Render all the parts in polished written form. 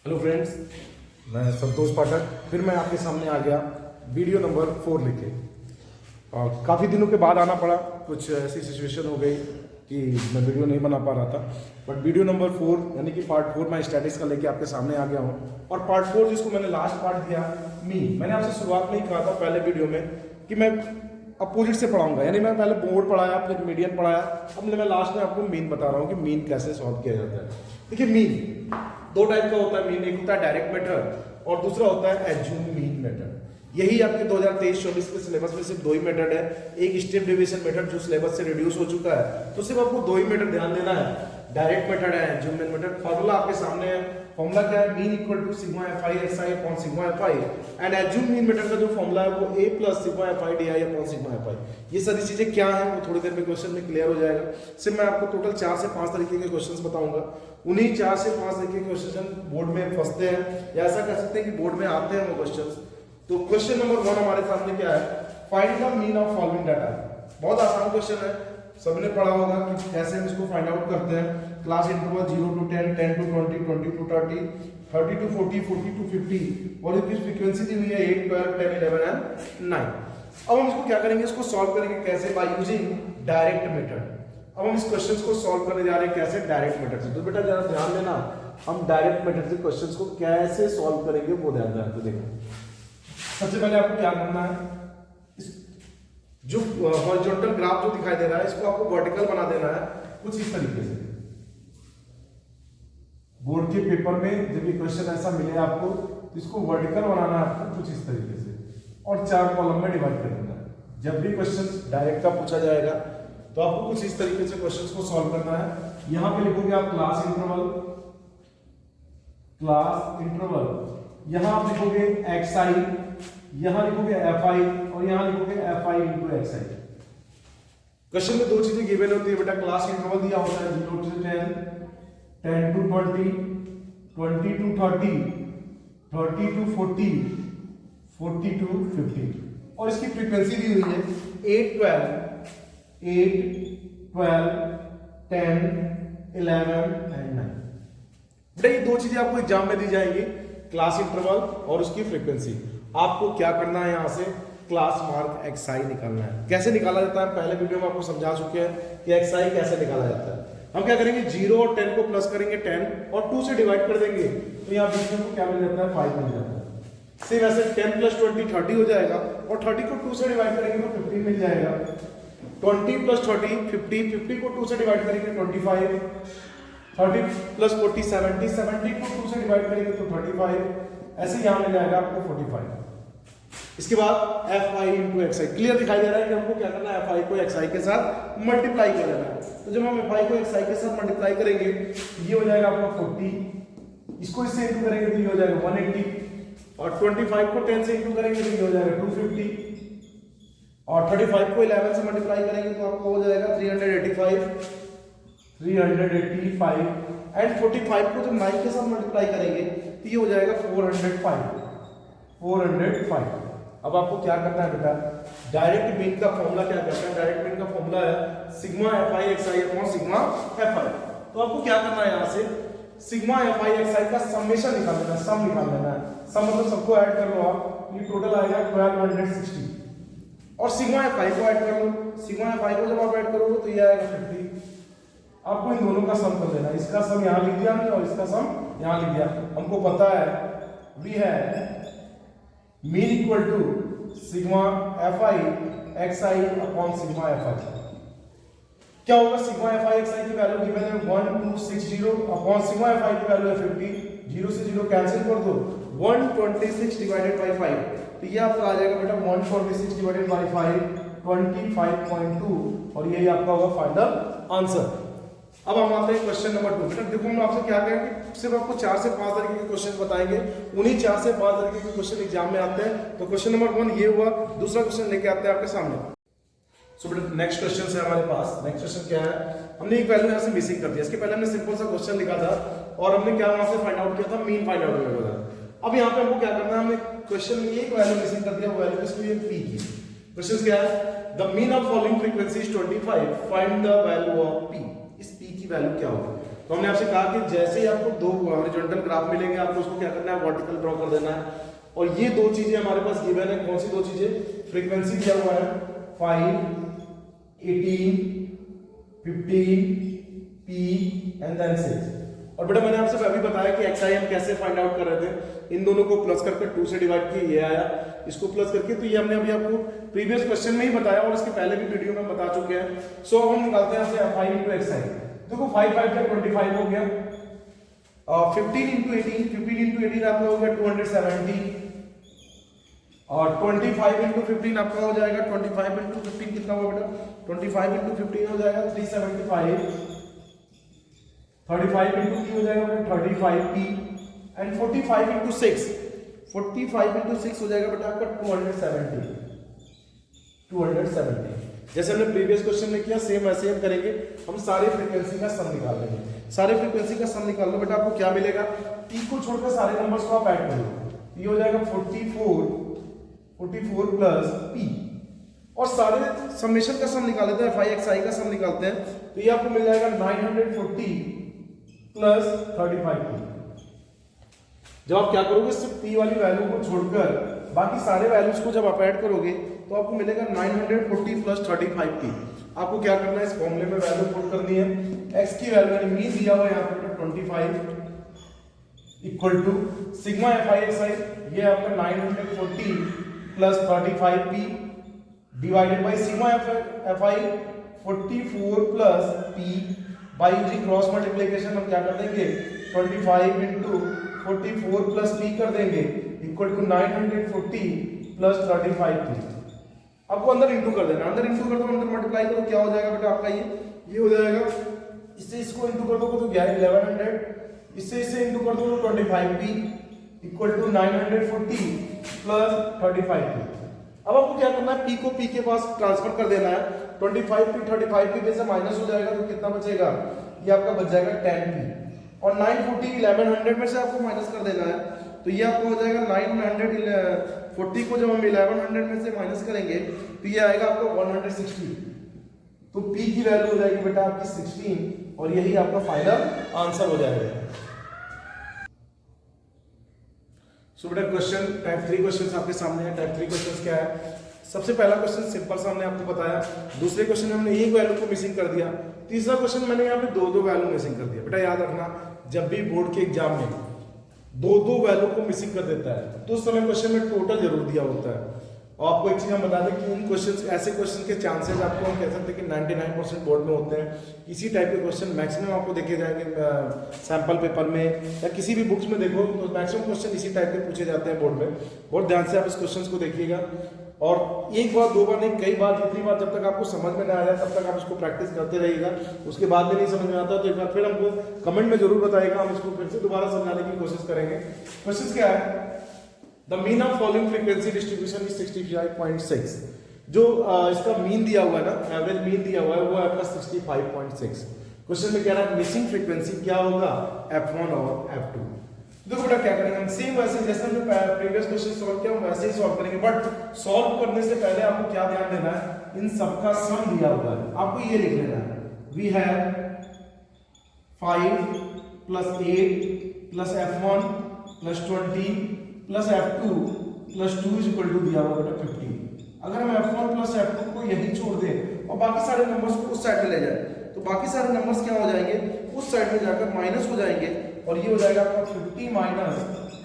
Hello friends, मैं संतोष पाठक फिर मैं आपके सामने आ गया वीडियो नंबर 4 लेके। और काफ़ी दिनों के बाद आना पड़ा, कुछ ऐसी सिचुएशन हो गई कि मैं वीडियो नहीं बना पा रहा था। बट वीडियो नंबर 4 यानी कि पार्ट 4 मैं स्टैटिक्स का लेके आपके सामने आ गया हूँ। और पार्ट 4 जिसको मैंने लास्ट पार्ट दिया मीन, मैंने आपसे शुरुआत में ही कहा था पहले वीडियो में कि मैं अपोजिट से पढ़ाऊंगा, यानी मैं पहले बोर्ड पढ़ाया फिर मीडियन पढ़ाया, अब मैं लास्ट में आपको मीन बता रहा हूँ कि मीन कैसे सॉल्व किया जाता है। देखिए मीन दो टाइप का होता है मीन, एक होता है डायरेक्ट मेथड और दूसरा होता है एज्यूम मीन मेथड। यही आपके 2023-24 के सिलेबस में सिर्फ दो ही मेथड है। एक स्टेप डेविएशन मेथड जो सिलेबस से रिड्यूस हो चुका है, तो सिर्फ आपको दो ही मेथड ध्यान देना है, डायरेक्ट मेथड है एज्यूम मीन मेथड। फॉर्मूला आपके सामने है, फॉर्मूला क्या है, mean equal to sigma FI XI upon sigma FI. And assume mean method का जो फॉर्मूला है वो a plus sigma FI DI upon sigma FI. ये सारी चीजें क्या है वो थोड़ी देर में क्वेश्चन में क्लियर हो जाएगा। सिर्फ मैं आपको टोटल 4 से 5 तरीके के क्वेश्चंस बताऊंगा। उन्हीं 4 से 5 तरीके के क्वेश्चन बोर्ड में फंसते हैं, या ऐसा कह सकते हैं कि बोर्ड में आते हैं वो क्वेश्चंस। तो क्वेश्चन नंबर 1 हमारे सामने क्या है, find the mean of following data. बहुत आसान क्वेश्चन है, सबने पढ़ा होगा कि कैसे हम इसको फाइंड आउट करते हैं। Class interval 0 to 10, 10 to 20, 20 to 30, 30 to 40, 40 to 50 और इसकी फ्रीक्वेंसी दी हुई है 8, 12, 10, 11 एंड 9। अब हम इसको क्या करेंगे, इसको सॉल्व करेंगे कैसे, बाय यूजिंग डायरेक्ट मेथड। अब हम इस क्वेश्चन को सॉल्व करने जा रहे हैं कैसे, डायरेक्ट मेथड से। तो बेटा जरा ध्यान देना, हम डायरेक्ट मेथड से क्वेश्चन को कैसे सॉल्व करेंगे वो ध्यान देना। देखो सबसे पहले आपको क्या करना है, जो हॉरिजॉन्टल ग्राफ जो दिखाई दे रहा है इसको आपको वर्टिकल बना देना है कुछ इस तरीके से। बोर्ड के पेपर में जब ये क्वेश्चन ऐसा मिले आपको तो इसको वर्टिकल बनाना है आपको कुछ इस तरीके से, और 4 कॉलम में डिवाइड कर देना है। जब भी क्वेश्चन डायरेक्ट का पूछा जाएगा तो आपको कुछ इस तरीके से क्वेश्चन को सॉल्व करना है। यहां पे लिखोगे आप क्लास इंटरवल, यहां आप लिखोगे xi, यहां लिखोगे fi और यहां लिखोगे fi into xi। क्वेश्चन में दो चीजें गिवन होती है बेटा, क्लास इंटरवल दिया होता है 0 to 10, 10 to 20, 20 to 30, 30 to 40, 40 to 50 और इसकी फ्रीक्वेंसी दी हुई है 8, 12, 10, 11 एंड 9। बेटा ये दो चीजें आपको एग्जाम में दी जाएंगी, क्लास इंटरवल और उसकी फ्रीक्वेंसी। आपको क्या करना है, यहां से क्लास मार्क xi निकालना है। कैसे निकाला जाता है पहले वीडियो में आपको समझा चुके हैं कि xi कैसे निकाला जाता है। हम क्या करेंगे, 0 और 10 को प्लस करेंगे 10 और 2 से डिवाइड कर देंगे तो यहाँ बीच में क्या मिल जाता है, 5 मिल जाता है। सेम ऐसे 10 प्लस 20 30 हो जाएगा और 30 को 2 से डिवाइड करेंगे तो 15 मिल जाएगा। 20 प्लस 30 50, 50 को 2 से डिवाइड करेंगे 25, 30 प्लस 40 70, 70 को 2 से डिवाइड करेंगे तो 35, ऐसे यहाँ मिल जाएगा आपको 45। इसके बाद fi into xi क्लियर दिखाई दे रहा है कि हमको क्या करना है, fi को xi के साथ मल्टीप्लाई कर देना है। तो जब हम fi को xi के साथ मल्टीप्लाई करेंगे ये हो जाएगा आपका 40, इसको इससे इंटू करेंगे तो ये हो जाएगा 180 और 25 को 10 से इंटू करेंगे तो ये हो जाएगा 250 और 35 को 11 से मल्टीप्लाई करेंगे तो आपको हो जाएगा 385 एंड 45 को जब 9 के साथ मल्टीप्लाई करेंगे तो ये हो जाएगा 405। अब आपको क्या करना है बेटा, डायरेक्ट मीन का फॉर्मूला क्या करना है, डायरेक्ट मीन का फॉर्मूला है sigma fi xi upon sigma fi। तो आपको क्या करना है, यहां से सिग्मा fi xi का समेशन निकाल देना है, सम निकाल देना है। सम मतलब सबको ऐड कर लो आप, ये टोटल आएगा 1260 और सिग्मा fi को ऐड कर लो। सिग्मा fi को जब आप ऐड करोगे तो ये आएगा 50। आपको इन दोनों का सम कर देना, इसका सम यहां लिख दिया हमने और इसका सम यहां लिख दिया। हमको पता है वी है mean equal to sigma fi xi upon sigma fi। क्या होगा, सिग्मा fi xi की वैल्यू गिवन है 1260 अपॉन सिग्मा fi की वैल्यू है 50। 0 से 0 कैंसिल कर दो, 126 डिवाइडेड बाय 5 तो ये आपका आ जाएगा बेटा 126 डिवाइडेड बाय 5 25.2 और यही आपका होगा फाइनल आंसर। अब हम आते हैं क्वेश्चन नंबर 2। बेटा देखो हम आपसे क्या कहेंगे, सिर्फ आपको 4 से 5 तरीके के क्वेश्चन बताएंगे, उन्हीं 4 से 5 तरीके के क्वेश्चन एग्जाम में आते हैं। तो क्वेश्चन नंबर 1 ये हुआ, दूसरा क्वेश्चन लेके आते हैं आपके सामने। सो बेटा नेक्स्ट क्वेश्चन है हमारे पास। नेक्स्ट क्वेश्चन क्या है, हमने एक वैल्यू यहां से मिसिंग कर दिया। इसके पहले हमने सिंपल सा क्वेश्चन लिखा था और हमने क्या वहां से फाइंड आउट किया था, मीन फाइंड आउट किया था। अब यहाँ पे हमको क्या करना है, हमने क्वेश्चन में एक वैल्यू मिसिंग कर दिया, वो वैल्यू किसकी है, p की। क्वेश्चन क्या है, the mean of following frequency is 25, find the value of p। इस p की वैल्यू क्या होगी। तो हमने आपसे कहा कि जैसे ही आपको दो हॉरिजॉन्टल ग्राफ मिलेंगे आपको उसको क्या करना है, वर्टिकल ड्रॉ कर देना है। और ये दो चीजें हमारे पास गिवन है, कौन सी दो चीजें, फ्रीक्वेंसी दिया हुआ है 5, 18, 15, P एंड देन 6। और बेटा मैंने आपसे अभी बताया कि XI हम कैसे फाइंड आउट कर रहे थे, इन दोनों को प्लस करके 2 से डिवाइड किए, ये आया, इसको प्लस करके, तो ये हमने अभी आपको प्रीवियस क्वेश्चन में ही बताया और इसके पहले भी वीडियो में बता चुके हैं। सो हम निकालते हैं यहाँ से FI into XI। देखो 5 5 का 25 हो गया, 15 into 18, 15 into 18 आपका हो गया 270, और 25 into 15 आपका हो जाएगा 25 into 15 कितना हुआ बेटा, 25 into 15 हो जाएगा 375, 35 into P हो जाएगा 35P, एंड 45 into 6, 45 into 6 हो जाएगा बेटा आपका 270। जैसे हमने प्रीवियस क्वेश्चन में किया सेम वैसे हम करेंगे, हम सारे फ्रीक्वेंसी का सम निकाल लेंगे। सारे फ्रीक्वेंसी का सम निकाल लो बेटा, आपको क्या मिलेगा, P को छोड़कर सारे नंबर्स को आप ऐड कर लो, ये हो जाएगा 44 प्लस P, और सारे समेशन का सम निकाल लेते हैं, FI XI का सम निकालते हैं, तो ये आपको मिल जाएगा 940 प्लस 35P। जब आप क्या करोगे, सिर्फ P वाली वैल्यू को छोड़कर बाकी सारे वैल्यूज को जब आप ऐड करोगे तो आपको मिलेगा 940 प्लस 35P। आपको क्या करना है, इस फॉर्मूले में वैल्यू पुट करनी है, x की वैल्यू यानी मीन दिया हुआ है यहाँ पे 25 equal to sigma FI XI, ये आपका 940 plus 35P divided by sigma FI 44 plus P by using cross multiplication हम क्या कर देंगे, 25 इंटू 44 प्लस P कर देंगे इक्वल टू 940 प्लस 35P। आपको अंदर इंटू कर देना, अंदर इंटू कर दो, अंदर मल्टीप्लाई करो, क्या हो जाएगा बेटा आपका ये हो जाएगा, इससे इसको इंटू कर दोगे तो 1100, इससे इससे इंटू कर दोगे तो 25P equal to 940 plus 35P। अब आपको क्या करना है, P को P के पास ट्रांसफर कर देना है, 25P 35P में से माइनस हो जाएगा तो कितना बचेगा, ये आपका बच जाएगा 10P, और 940 1100 में से आपको माइनस कर देना है, तो ये आपको हो जाएगा 940 को जब हम 1100 में से माइनस करेंगे तो ये आएगा आपको 160, तो P की वैल्यू हो जाएगी बेटा आपकी 16, और यही आपका फाइनल आंसर हो जाएगा। सो बेटा क्वेश्चन टाइप 3 क्वेश्चन आपके सामने है। टाइप 3 क्वेश्चन क्या है, सबसे पहला क्वेश्चन सिंपल सा हमने आपको बताया, दूसरे क्वेश्चन में हमने एक वैल्यू को मिसिंग कर दिया, तीसरा क्वेश्चन मैंने यहाँ पे दो वैल्यू मिसिंग कर दिया। बेटा याद रखना, जब भी बोर्ड के एग्जाम में दो वैल्यू को मिसिंग कर देता है तो उस समय क्वेश्चन में टोटल जरूर दिया होता है। और आपको एक चीज हम बता दें कि इन क्वेश्चन, ऐसे क्वेश्चन के चांसेस आपको हम कह सकते हैं कि 99% बोर्ड में होते हैं। इसी टाइप के क्वेश्चन मैक्सिमम आपको देखे जाएंगे सैंपल पेपर में या किसी भी बुक्स में देखो तो मैक्सिमम क्वेश्चन इसी टाइप के पूछे जाते हैं बोर्ड में। बहुत ध्यान से आप इस क्वेश्चन को देखिएगा, और एक बार दो बार नहीं, कई बार, जितनी बार जब तक आपको समझ में ना आ जाए तब तक आप इसको प्रैक्टिस करते रहिएगा। उसके बाद में नहीं समझ में आता तो एक बार फिर हमको कमेंट में जरूर बताइएगा, हम इसको फिर से दोबारा समझाने की कोशिश करेंगे। क्वेश्चन क्या है, the mean of following frequency distribution is 65.6। जो इसका मीन दिया हुआ है ना, एवरेज मीन दिया हुआ है वो आपका 65.6। क्वेश्चन में कह रहा है मिसिंग फ्रीक्वेंसी क्या होगा, F1 और F2। देखो बेटा क्या करेंगे हम, सेम वैसे जैसे हमने प्रीवियस क्वेश्चन सॉल्व किया वैसे ही सॉल्व करेंगे, बट सॉल्व करने से पहले आपको क्या ध्यान देना है, इन सबका सम दिया हुआ है, आपको ये लिख लेना है, we have 5 plus 8 plus F1 plus 20 plus F2 plus 2 is equal to दिया हुआ बेटा 15। अगर हम F1 प्लस F2 को यही छोड़ दें और बाकी सारे नंबर्स को उस साइड में ले जाए तो बाकी सारे नंबर्स क्या हो जाएंगे, उस साइड में जाकर माइनस हो जाएंगे, और ये हो जाएगा आपका 50 माइनस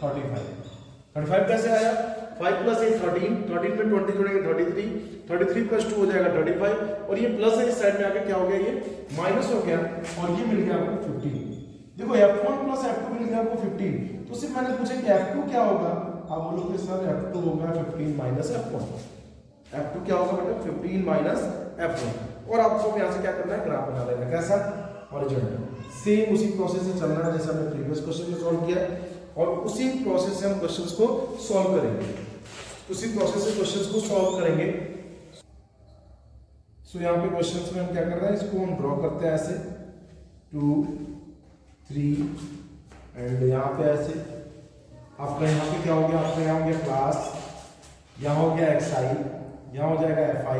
35 कैसे आया, 5 प्लस 8 13, 13 में 20 जोड़ेंगे 33, 33 प्लस 2 हो जाएगा 35, और ये प्लस है इस साइड में आके क्या हो गया, ये माइनस हो गया, और ये मिल गया आपको 15। देखो F1 प्लस F2 मिल गया आपको 15, तो सिर्फ मैंने पूछा कि F2 क्या होगा, आप बोलोगे सर F2 होगा 15 माइनस F1। F2 क्या होगा बेटा, 15 माइनस F1, और आपको यहाँ से क्या करना है, ग्राफ बना लेना, कैसा, हॉरिजॉन्टल। सेम उसी प्रोसेस से चलना है जैसे हमने प्रीवियस क्वेश्चन में सॉल्व किया, और उसी प्रोसेस से हम क्वेश्चंस को सॉल्व करेंगे, उसी प्रोसेस से क्वेश्चंस को सॉल्व करेंगे। सो यहाँ पे क्वेश्चंस में हम क्या कर रहे हैं, इसको हम ड्रॉ करते हैं ऐसे 2 3 एंड यहाँ पे ऐसे, आपका यहाँ पे क्या हो गया, आपका यहाँ हो गया क्लास, यहाँ हो गया XI, यहाँ हो जाएगा FI,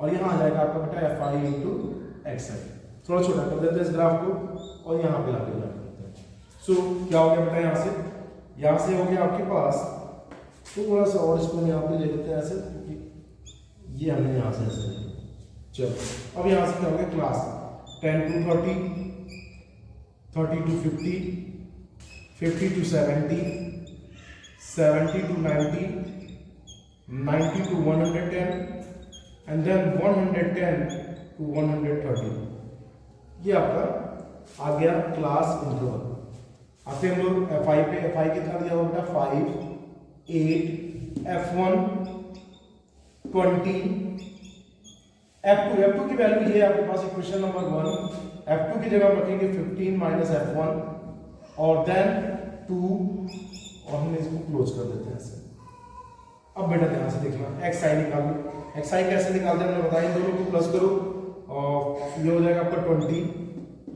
और यहाँ आ जाएगा आपका बेटा FI इंटू XI। थोड़ा छोटा कर देते हैं इस ग्राफ को। और यहाँ पे लाके ज्वाइन करते हैं। सो क्या हो गया बेटा, यहाँ से हो गया आपके पास थोड़ा सा और इसको यहाँ पे ले लेते हैं ऐसे, क्योंकि ये हमने यहाँ से ऐसे लिया। चलो अब यहाँ से क्या हो गया, class 10 to 30, 30 to 50, 50 to 70, 70 to 90, 90 to 110 and then 110 to 130। ये आपका आ गया क्लास इंटरवल। आते हम लोग Fi पे। Fi कितना दिया हुआ बेटा, 5, 8, F1 20, F2 की वैल्यू ये आपके पास इक्वेशन नंबर 1। F2 की जगह हम रखेंगे 15 माइनस F1 और देन 2 और हम इसको क्लोज कर देते हैं ऐसे। अब बेटा ध्यान से देखना, xi निकाल लो। xi कैसे निकालते हैं हमने बताया, इन दोनों को प्लस करो और ये हो जाएगा आपका 20,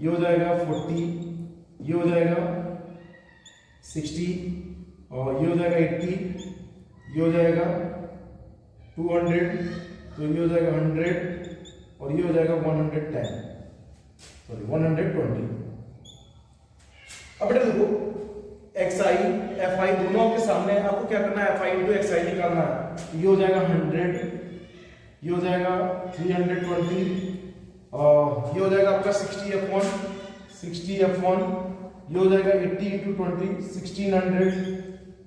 ये हो जाएगा 40, ये हो जाएगा 60 और ये हो जाएगा 80, ये हो जाएगा 200, तो ये हो जाएगा 100 और ये हो जाएगा 110, सॉरी 120। अब बेटा देखो xi fi दोनों के सामने आपको क्या करना है, fi into xi निकालना है। ये हो जाएगा 100, ये हो जाएगा 320 और ये हो जाएगा आपका 60 f1, ये हो जाएगा 80 into 20 1600,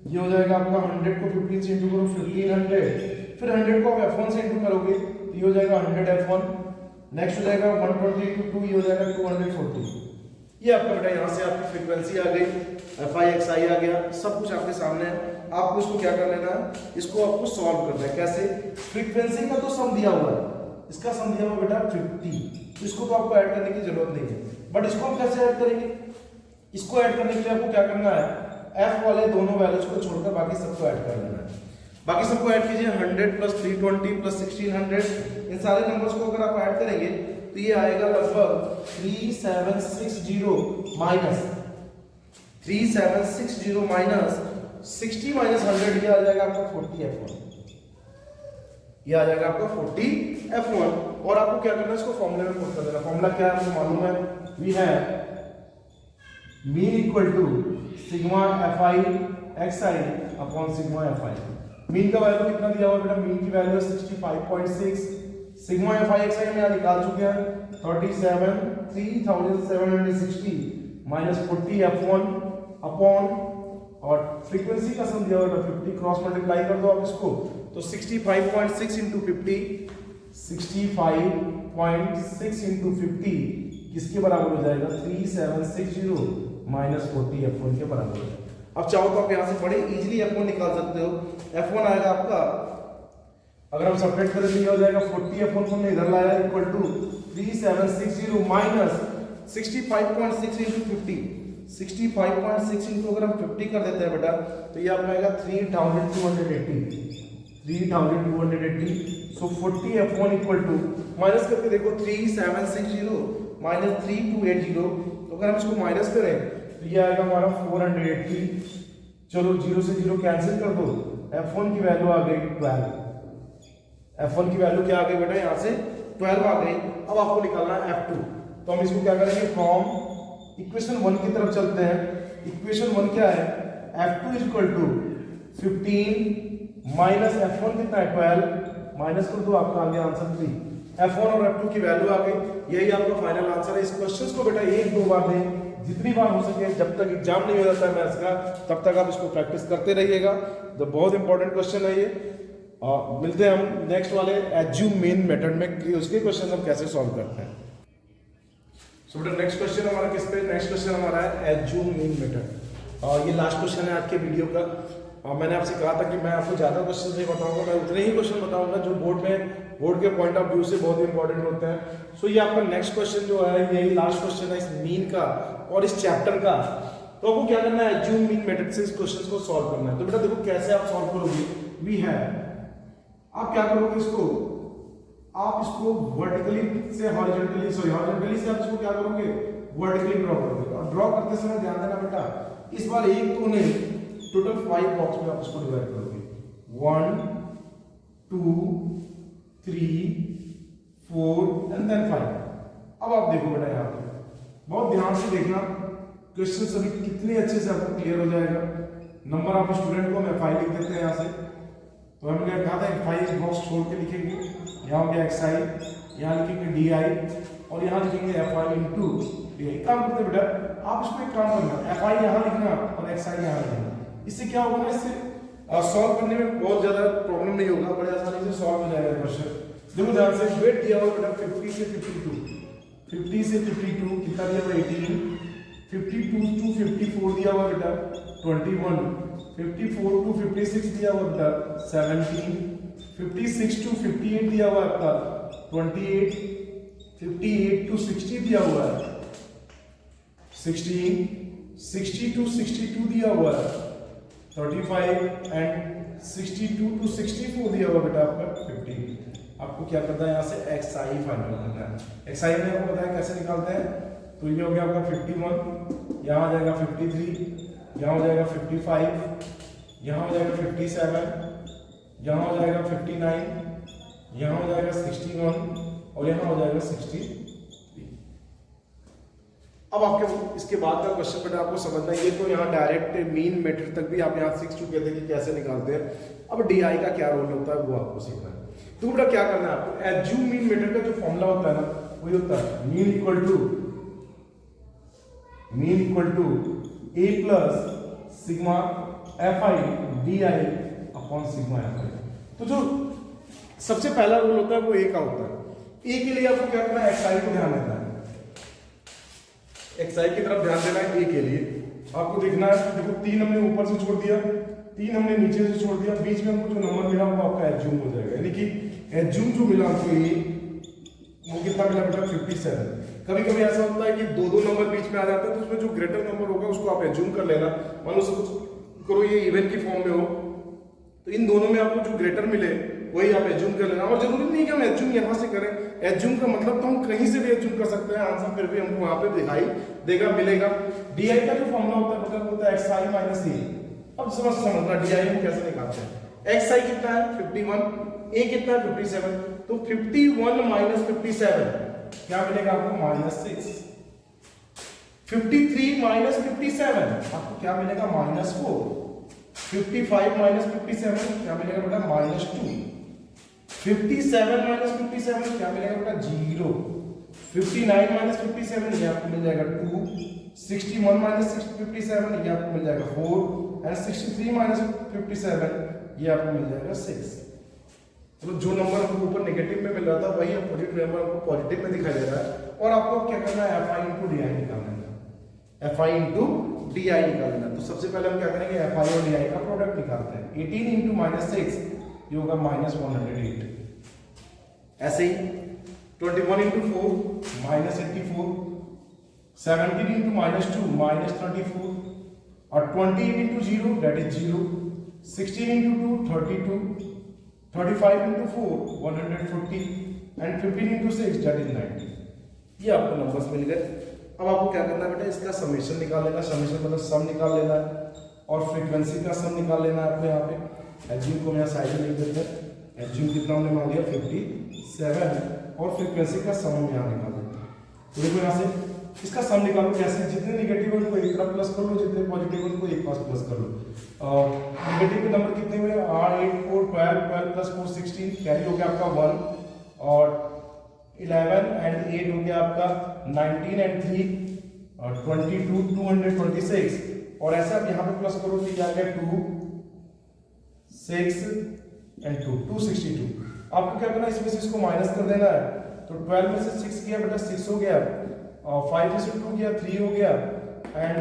ये हो जाएगा आपका 100 को 15 से इंटू करो 1500, फिर 100 को आप f1 से इंटू करोगे तो ये हो जाएगा 100 f1, नेक्स्ट हो जाएगा 120 into 2, ये हो जाएगा 240। ये आपका बेटा यहाँ से आपकी फ्रीक्वेंसी आ गई, fi xi आ गया, सब कुछ आपके सामने है। आपको इसको क्या कर लेना है, इसको आपको सॉल्व करना है। कैसे, फ्रीक्वेंसी का तो सम दिया हुआ है, इसका सम दिया हुआ बेटा 50, इसको तो आपको ऐड करने की जरूरत नहीं है। बट इसको हम कैसे ऐड करेंगे, इसको ऐड करने के लिए आपको क्या करना है, f वाले दोनों वैल्यूज को छोड़कर बाकी सबको ऐड कर लेना है। बाकी सबको ऐड कीजिए, 100 प्लस 320 प्लस 1600, इन सारे नंबर्स को अगर आप ऐड करेंगे तो ये आएगा लगभग 3760 माइनस 3760 माइनस 60 माइनस 100, ये आ जाएगा आपका 40 f1, ये आ जाएगा आपका 40 f1। और आपको क्या करना है, इसको फॉर्मूले में पुट कर देना। फॉर्मूला क्या है आपको मालूम है, we have mean equal to sigma fi xi upon sigma fi। Mean का वैल्यू कितना दिया हुआ बेटा, मीन की वैल्यू 65.6, सिग्मा fi xi हम यहाँ निकाल चुके हैं 37,760 माइनस 40 f1 अपॉन और फ्रीक्वेंसी का सम दिया हुआ है 50, क्रॉस मल्टीप्लाई कर दो आप इसको तो 65.6 इंटू 50, 65.6 इंटू 50 किसके बराबर हो जाएगा, 3760 माइनस 40 f1 के बराबर हो जाएगा। अब चाहो तो आप यहाँ से बड़े इजीली f1 निकाल सकते हो। f1 आएगा आपका, अगर हम सेपरेट करें तो ये हो जाएगा 40 f1 को हमने इधर लाया equal to 3760 minus 65.6 into 50, 65.6 into अगर हम 50 कर देते हैं बेटा तो ये आपका आएगा 3280। सो 40 f1 इक्वल टू, माइनस करके देखो 3760 माइनस 3280, तो अगर हम इसको माइनस करें तो ये आएगा हमारा 480। चलो 0 से 0 कैंसिल कर दो, f1 की वैल्यू आ गई 12, f1 की वैल्यू क्या आ गई बेटा, यहाँ से 12 आ गई। अब आपको निकालना है f2, तो हम इसको क्या करेंगे, फ्रॉम इक्वेशन 1 की तरफ चलते हैं। इक्वेशन 1 क्या है, f2 is equal to 15 minus f1 कितना है 12, माइनस कर दो, आपका आ गया आंसर 3। f1 और f2 की वैल्यू आ गई, यही आपका फाइनल आंसर है। इस क्वेश्चंस को बेटा 1-2 बार दें, जितनी बार हो सके, जब तक एग्जाम नहीं हो जाता है मैथ्स का तब तक आप इसको प्रैक्टिस करते रहिएगा। तो बहुत इंपॉर्टेंट क्वेश्चन है ये। मिलते हैं हम नेक्स्ट वाले एज्यूम मीन मेथड में कि उसके क्वेश्चन हम कैसे सॉल्व करते हैं। सो बेटा नेक्स्ट क्वेश्चन हमारा किस पे, नेक्स्ट क्वेश्चन हमारा है एज्यूम मीन मेथड। ये लास्ट क्वेश्चन है आज के वीडियो का। मैंने आपसे कहा था कि मैं आपको ज़्यादा क्वेश्चन नहीं बताऊंगा, मैं उतने ही क्वेश्चन बताऊंगा जो बोर्ड के पॉइंट ऑफ व्यू से बहुत ही इंपॉर्टेंट होते हैं। सो ये आपका नेक्स्ट क्वेश्चन जो है, यही लास्ट क्वेश्चन है इस मीन का और इस चैप्टर का। तो आपको क्या करना है, एज्यूम मीन मेथड से इस क्वेश्चन को सॉल्व करना है। तो बेटा देखो कैसे आप सॉल्व करोगे, वी हैव, आप क्या करोगे, आप इसको वर्टिकली से हॉरिजॉन्टली, सॉरी हॉरिजॉन्टली से आप इसको क्या करोगे, वर्टिकली ड्रॉ करोगे। और ड्रॉ करते समय ध्यान देना बेटा, इस बार एक तो नहीं, टोटल 5 बॉक्स में आप इसको डिवाइड करोगे, 1 2 3 4 एंड देन 5। अब आप देखो बेटा यहाँ पे बहुत ध्यान से देखना, क्वेश्चन सभी कितने अच्छे से आपको क्लियर हो जाएगा। नंबर आप स्टूडेंट को हम एफ आई लिख देते हैं यहाँ से, तो हमने कहा था एफ आई बॉक्स छोड़ के लिखेंगे, यहाँ हो गया एक्स आई, यहाँ लिखेंगे डी आई और यहाँ लिखेंगे F I into D I. काम करते बेटा, आप इसमें एक काम करना, एफ आई यहाँ लिखना और एक्स आई यहाँ लिखना। इससे क्या होगा ना, इससे सॉल्व करने में बहुत ज्यादा प्रॉब्लम नहीं होगा, बड़े आसानी से सॉल्व हो जाएगा क्वेश्चन। देखो ध्यान से, वेट दिया हुआ बेटा 50 से 52, 50 से 52 कितना दिया हुआ 18, 52 टू 54 दिया हुआ बेटा 21, 54 टू 56 दिया हुआ बेटा 17, 56 टू 58 दिया हुआ आपका 28, 58 टू 60 दिया हुआ है 16, 60 टू 62 दिया हुआ है 35 एंड 62 टू 64 दिया हुआ बेटा आपका 50। आपको क्या करना है, यहाँ से एक्स आई फाइंड करना है। एक्स आई में आपको पता है कैसे निकालते हैं, तो ये हो गया आपका 51, यहाँ हो जाएगा 53, यहाँ हो जाएगा 55, यहाँ हो जाएगा 57, यहाँ हो जाएगा 59, यहाँ हो जाएगा 61 और यहाँ हो जाएगा 63। अब आपके इसके बाद का क्वेश्चन बेटा आपको समझना है, ये तो यहाँ डायरेक्ट मीन मेथड तक भी आप यहाँ सीख चुके थे कि कैसे निकालते हैं। अब डी आई का क्या रोल होता है वो आपको सीखना है। तो बेटा क्या करना है आपको, एज्यूम मीन मेथड का जो फॉर्मूला होता है ना, वही होता है mean equal to A plus sigma F I D I upon sigma F I. तो जो सबसे पहला रूल होता है वो ए का होता है। ए के लिए आपको क्या करना है, एक्स आई को ध्यान देना है, एक्स आई की तरफ ध्यान देना है। ए के लिए आपको देखना है, देखो 3 हमने ऊपर से छोड़ दिया, 3 हमने नीचे से छोड़ दिया, बीच में हमको जो नंबर मिला वो आपका एज्यूम हो जाएगा, यानी कि एज्यूम जो मिला आपको ए वो कितना मिला बेटा 57। कभी कभी ऐसा होता है कि दो नंबर बीच में आ जाता है, तो उसमें जो ग्रेटर नंबर होगा उसको आप एज्यूम कर लेना। मान लो सपोज करो ये इवन की फॉर्म में हो, तो इन दोनों में आपको जो ग्रेटर मिले वही आप एज्यूम कर लेना। और जरूरी नहीं कि हम एज्यूम यहाँ से करें, एज्यूम का मतलब तो हम कहीं से भी एज्यूम कर सकते हैं, आंसर फिर भी हमको वहां पे दिखाई देगा, मिलेगा। डी आई का जो फॉर्मूला होता है बेटा वो होता है एक्स आई माइनस ए। अब समझना डी आई हम कैसे निकालते हैं। एक्स आई कितना है 51, ए कितना है 57, तो 51 माइनस 57 क्या मिलेगा आपको -6, 53 माइनस 57 आपको क्या मिलेगा -4, 55 माइनस 57 क्या मिलेगा बेटा -2, 57 माइनस 57 क्या मिलेगा बेटा 0, 59 माइनस 57 ये आपको मिल जाएगा 2, 61 माइनस 57 ये आपको मिल जाएगा 4 एंड 63 माइनस 57 ये आपको मिल जाएगा 6। तो जो नंबर हमको ऊपर नेगेटिव में मिल रहा था वही अपोजिट नंबर हमको पॉजिटिव में दिखाई दे रहा है। और आपको क्या करना है, F I into D I निकालना है, F I into D I निकालना है। तो सबसे पहले हम क्या करेंगे, एफ आई और डी आई का प्रोडक्ट निकालते हैं। 18 इंटू -6 ये होगा -108। ऐसे ही 21 इंटू 4 -84, 17 इंटू -2 -34 और 28 into 0 that is 0, 16 into 2 32, 35 into 4 140 and 15 into 6 that is 90। ये आपको नंबर्स मिल गए। अब आपको क्या करना है बेटा, इसका समेशन निकाल लेना, समेशन मतलब सम निकाल लेना है और फ्रीक्वेंसी का सम निकाल लेना है आपको। यहाँ पे एज्यूम को मैं साइड में लिख देते हैं, एज्यूम कितना हमने मान लिया 57 और फ्रीक्वेंसी का सम हम यहाँ निकाल देते हैं। तो देखो यहाँ से इसका सम निकालो कैसे, जितने नेगेटिव है उनको एक तरफ प्लस कर लो, जितने पॉजिटिव है उनको एक पास प्लस कर लो। नेगेटिव के नंबर कितने हुए, 8 4 12 12 प्लस 4 16 कैरी हो गया आपका 1 और 11 एंड 8 हो गया आपका 19 एंड 3 और 22 226 और ऐसा आप यहाँ पे प्लस करो तो ये आ गया 2 6 एंड 2 262। आपको क्या करना है, इसमें से इसको माइनस कर देना है। तो 12 में से 6 गया बेटा 6 हो गया, और 5 में से 2 गया 3 हो गया एंड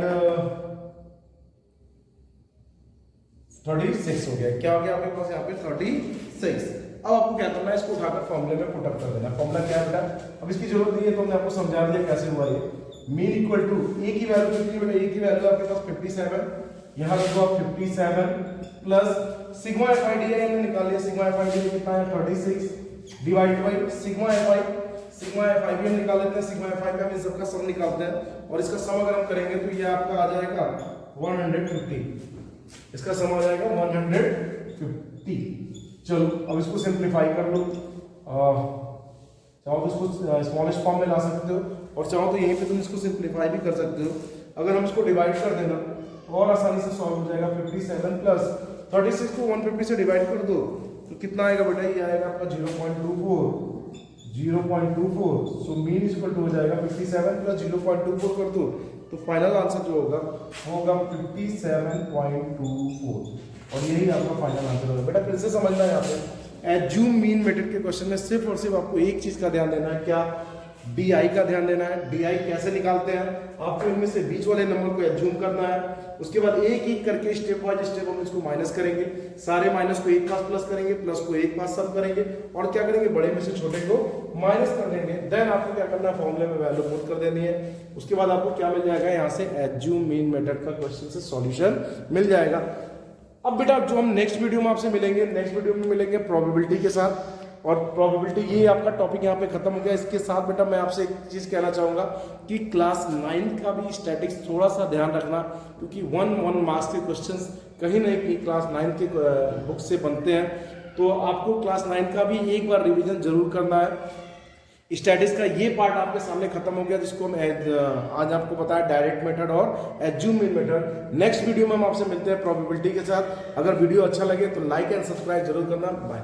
36 हो गया। क्या हो गया आपके पास यहाँ पे 36। अब आपको क्या करना है, इसको उठाकर फॉर्मूले में पुट अप कर देना। फॉर्मूला क्या है बेटा, अब इसकी जरूरत नहीं है तो हमने आपको समझा दिया कैसे हुआ ये। मीन इक्वल टू ए की वैल्यू कितनी बेटा, ए की वैल्यू आपके पास 57, यहाँ लिखो आप 57 plus sigma F I D आई हमने निकाल लिया, सिग्मा एफ आई डी कितना है 36 divide by sigma F I, sigma F आई भी हम निकाल लेते हैं, सिग्मा एफ आई का हम सबका सम निकालते हैं और इसका सम अगर हम करेंगे तो ये आपका आ जाएगा 150, इसका सम आ जाएगा 150। चलो अब इसको सिंप्लीफाई कर लो, चाहो तो इसको स्मॉलेस्ट फॉर्म में ला सकते हो, और चाहो तो यहीं पे तुम इसको सिंप्लीफाई भी कर सकते हो। अगर हम इसको डिवाइड कर देना तो और आसानी से सॉल्व हो जाएगा। 57 प्लस 36 को 150 से डिवाइड कर दो तो कितना आएगा बेटा, ये आएगा आपका 0.24। सो मीन इक्वल टू हो जाएगा 57 प्लस 0.24 कर दो तो फाइनल आंसर जो होगा वो होगा 57.24 और यही आपका फाइनल आंसर होगा। बेटा फिर से समझना है यहाँ पे एज्यूम मीन मेथड के क्वेश्चन में सिर्फ और सिर्फ आपको एक चीज का ध्यान देना है, क्या, DI का ध्यान देना है। DI कैसे निकालते हैं, आपको इनमें से बीच वाले नंबर को एज्यूम करना है, उसके बाद एक एक करके स्टेप बाय स्टेप हम इसको माइनस करेंगे, सारे माइनस को एक पास प्लस करेंगे, प्लस को एक पास सब करेंगे और क्या करेंगे, बड़े में से छोटे को माइनस कर देंगे। देन आपको क्या करना है, फॉर्मूले में वैल्यू पुट कर देनी है। उसके बाद आपको क्या मिल जाएगा, यहाँ से एज्यूम मीन मेथड का क्वेश्चन से सॉल्यूशन मिल जाएगा। अब बेटा जो हम नेक्स्ट वीडियो में आपसे मिलेंगे, नेक्स्ट वीडियो में मिलेंगे प्रोबेबिलिटी के साथ, और प्रोबेबिलिटी ये आपका टॉपिक यहाँ पे खत्म हो गया। इसके साथ बेटा मैं आपसे एक चीज कहना चाहूंगा कि क्लास 9 का भी स्टैटिक्स थोड़ा सा ध्यान रखना, क्योंकि 1 मार्क्स के क्वेश्चंस कहीं ना कहीं क्लास 9 के बुक से बनते हैं, तो आपको क्लास 9 का भी एक बार रिवीजन जरूर करना है। स्टैटिक्स का ये पार्ट आपके सामने खत्म हो गया, जिसको हम आज आपको बताया डायरेक्ट मेथड और assume mean method. Next video में हम आपसे मिलते हैं प्रोबेबिलिटी के साथ। अगर वीडियो अच्छा लगे तो लाइक एंड सब्सक्राइब जरूर करना। बाय।